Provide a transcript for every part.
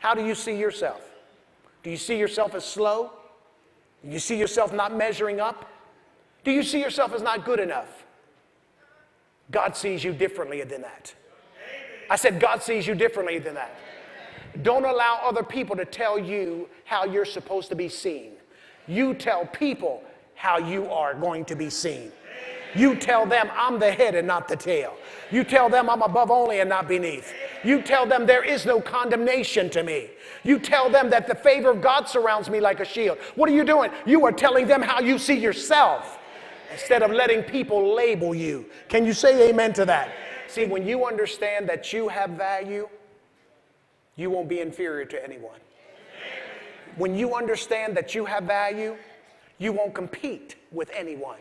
How do you see yourself? Do you see yourself as slow? Do you see yourself not measuring up? Do you see yourself as not good enough? God sees you differently than that. I said God sees you differently than that. Don't allow other people to tell you how you're supposed to be seen. You tell people how you are going to be seen. You tell them I'm the head and not the tail. You tell them I'm above only and not beneath. You tell them there is no condemnation to me. You tell them that the favor of God surrounds me like a shield. What are you doing? You are telling them how you see yourself instead of letting people label you. Can you say amen to that? See, when you understand that you have value, you won't be inferior to anyone. When you understand that you have value, you won't compete with anyone.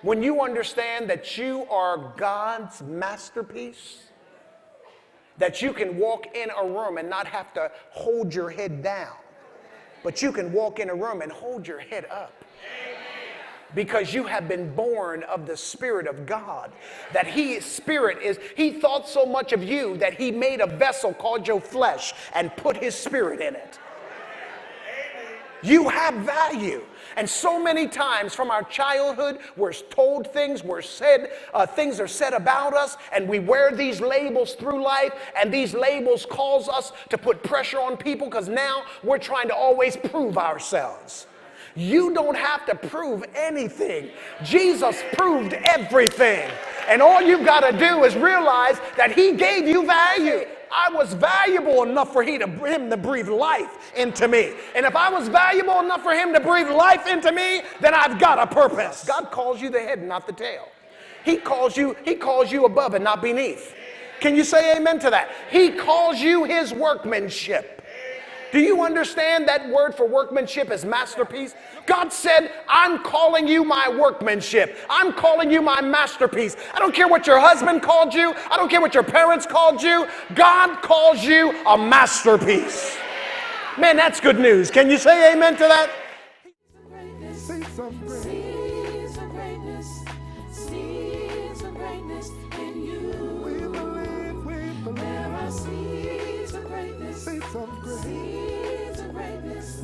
When you understand that you are God's masterpiece, that you can walk in a room and not have to hold your head down, but you can walk in a room and hold your head up. Because you have been born of the Spirit of God. That He thought so much of you that He made a vessel called your flesh and put His Spirit in it. You have value. And so many times from our childhood, we're told things, things are said about us, and we wear these labels through life, and these labels cause us to put pressure on people because now we're trying to always prove ourselves. You don't have to prove anything. Jesus proved everything. And all you've got to do is realize that He gave you value. I was valuable enough for Him to breathe life into me. And if I was valuable enough for Him to breathe life into me, then I've got a purpose. God calls you the head and not the tail. He calls you above and not beneath. Can you say amen to that? He calls you His workmanship. Do you understand that word for workmanship is masterpiece? God said, I'm calling you my workmanship. I'm calling you my masterpiece. I don't care what your husband called you. I don't care what your parents called you. God calls you a masterpiece. Man, that's good news. Can you say amen to that? Seeds of greatness, seeds of greatness in you. We believe. There are seeds of greatness, seeds of greatness.